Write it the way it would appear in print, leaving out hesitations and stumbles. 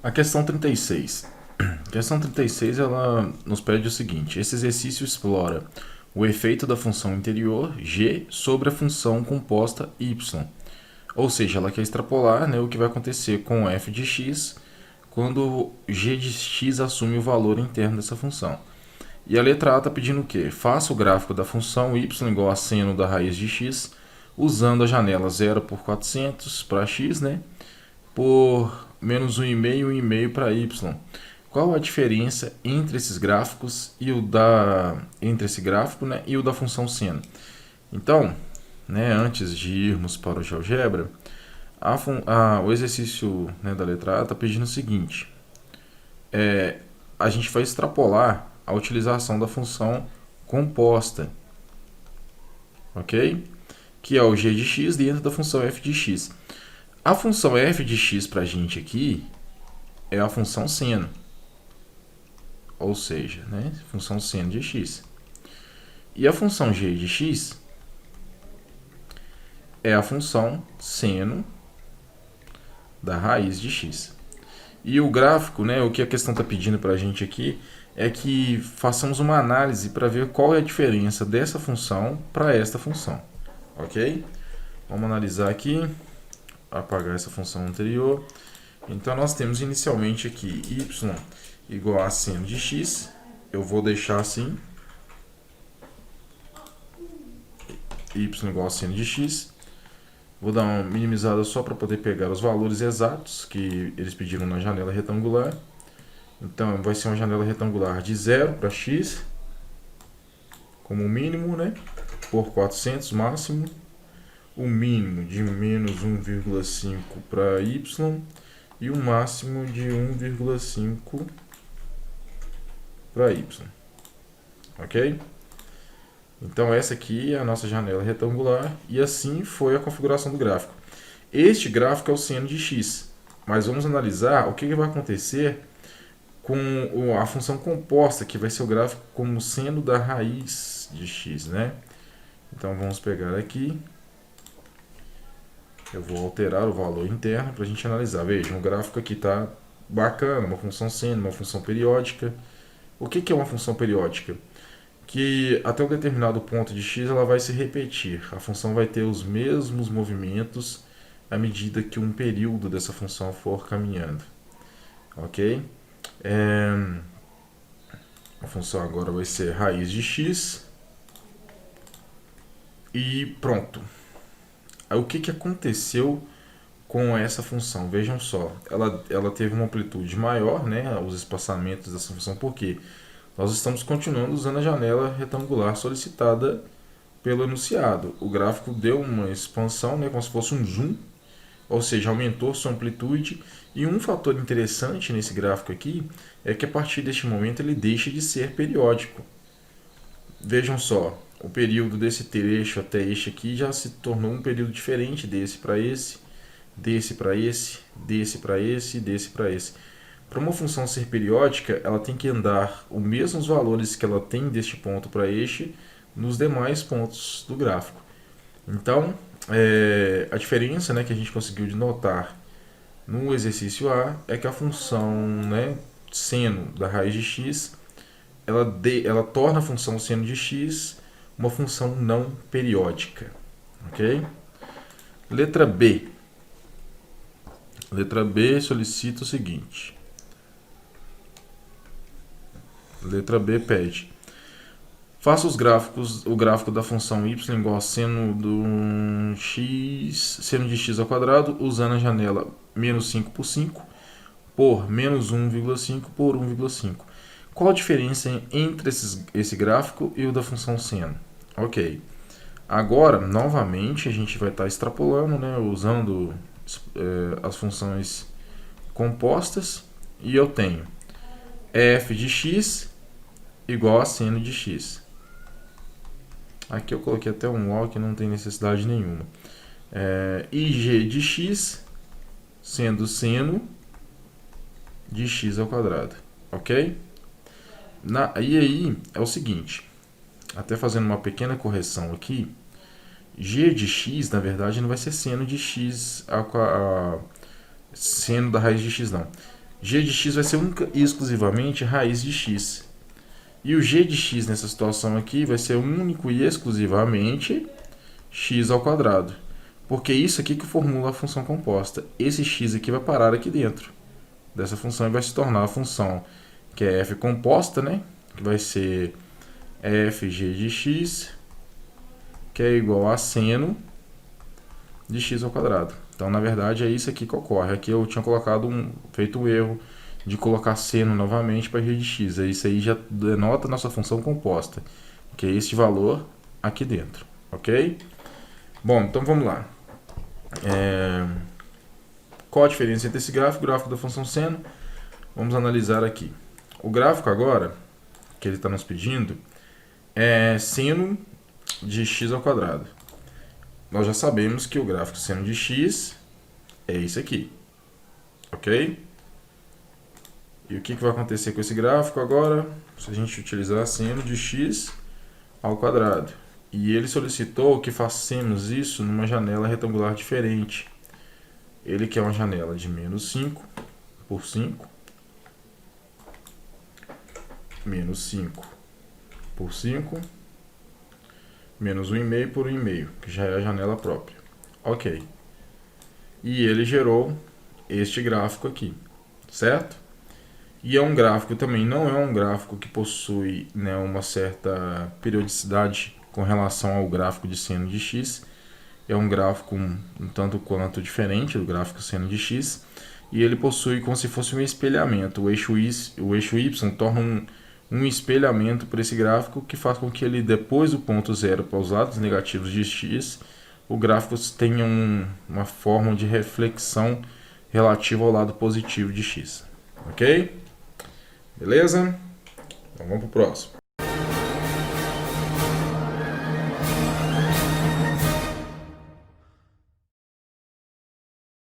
A questão 36. A questão 36 ela nos pede o seguinte: esse exercício explora o efeito da função interior g sobre a função composta y. Ou seja, ela quer extrapolar, né, o que vai acontecer com f de x quando g de x assume o valor interno dessa função. E a letra A está pedindo o quê? Faça o gráfico da função y igual a seno da raiz de x usando a janela 0 por 400 para x, né? Por menos 1,5 e 1,5 para y. Qual a diferença entre esses gráficos e o da entre esse gráfico, né, e o da função seno? Então, né, antes de irmos para o GeoGebra, o exercício, né, da letra A está pedindo o seguinte: a gente vai extrapolar a utilização da função composta, ok? Que é o g de x dentro da função f de x. A função f de x para a gente aqui é a função seno, ou seja, né, função seno de x. E a função g de x é a função seno da raiz de x. E o gráfico, né, o que a questão está pedindo para a gente aqui é que façamos uma análise para ver qual é a diferença dessa função para esta função, ok? Vamos analisar aqui, apagar essa função anterior. Então nós temos inicialmente aqui y igual a seno de x, eu vou deixar assim, y igual a seno de x. Vou dar uma minimizada só para poder pegar os valores exatos que eles pediram na janela retangular. Então vai ser uma janela retangular de 0 para x, como mínimo, né? Por 400 máximo. O mínimo de menos 1,5 para y e o máximo de 1,5 para y. Ok? Então essa aqui é a nossa janela retangular e assim foi a configuração do gráfico. Este gráfico é o seno de x, mas vamos analisar o que vai acontecer com a função composta, que vai ser o gráfico como seno da raiz de x, né? Então vamos pegar aqui, eu vou alterar o valor interno para a gente analisar. Veja, o gráfico aqui está bacana, uma função seno, uma função periódica. O que é uma função periódica? Que até um determinado ponto de x ela vai se repetir. A função vai ter os mesmos movimentos à medida que um período dessa função for caminhando. Ok? A função agora vai ser raiz de x. E pronto. Aí, o que aconteceu com essa função? Vejam só, ela teve uma amplitude maior, né, os espaçamentos dessa função, porque nós estamos continuando usando a janela retangular solicitada pelo enunciado. O gráfico deu uma expansão, né, como se fosse um zoom, ou seja, aumentou sua amplitude. E um fator interessante nesse gráfico aqui é que a partir deste momento ele deixa de ser periódico. Vejam só, o período desse trecho até este aqui já se tornou um período diferente desse para esse, desse para esse, desse para esse, desse para esse. Para uma função ser periódica, ela tem que andar os mesmos valores que ela tem deste ponto para este nos demais pontos do gráfico. Então, a diferença, né, que a gente conseguiu de notar no exercício A é que a função, né, seno da raiz de x, ela torna a função seno de x uma função não periódica. Ok? Letra B. Letra B solicita o seguinte. Letra B pede: faça o gráfico da função y igual a seno de x ao quadrado usando a janela menos 5 por 5 por menos 1,5 por 1,5. Qual a diferença entre esse gráfico e o da função seno? Ok. Agora, novamente, a gente vai estar extrapolando, né, usando as funções compostas, e eu tenho f de x igual a seno de x. Aqui eu coloquei até um O que não tem necessidade nenhuma. E g de x sendo seno de x ao quadrado. Ok? E aí é o seguinte, até fazendo uma pequena correção aqui, g de x na verdade não vai ser seno de x seno da raiz de x não. g de x vai ser única e exclusivamente raiz de x. E o g de x nessa situação aqui vai ser único e exclusivamente x ao quadrado. Porque é isso aqui que formula a função composta. Esse x aqui vai parar aqui dentro dessa função e vai se tornar a função que é f composta, né? Que vai ser fg de x, que é igual a seno de x ao quadrado. Então, na verdade, é isso aqui que ocorre. Aqui eu tinha feito um erro de colocar seno novamente para g de x. Isso aí já denota a nossa função composta, que é este valor aqui dentro, ok? Bom, então vamos lá. Qual a diferença entre esse gráfico e o gráfico da função seno? Vamos analisar aqui. O gráfico agora, que ele está nos pedindo, é seno de x ao quadrado. Nós já sabemos que o gráfico seno de x é isso aqui, ok? E o que vai acontecer com esse gráfico agora? Se a gente utilizar seno de x ao quadrado. E ele solicitou que façamos isso numa janela retangular diferente. Ele quer uma janela de menos 5 por 5, menos 5 por 5, menos 1,5 por 1,5, que já é a janela própria. Ok. E ele gerou este gráfico aqui, certo? E é um gráfico também, não é um gráfico que possui, né, uma certa periodicidade com relação ao gráfico de seno de x. É um gráfico um tanto quanto diferente do gráfico seno de x. E ele possui como se fosse um espelhamento. O eixo y torna um espelhamento para esse gráfico que faz com que ele, depois do ponto zero para os lados negativos de x, o gráfico tenha uma forma de reflexão relativa ao lado positivo de x. Ok? Beleza? Então vamos para o próximo.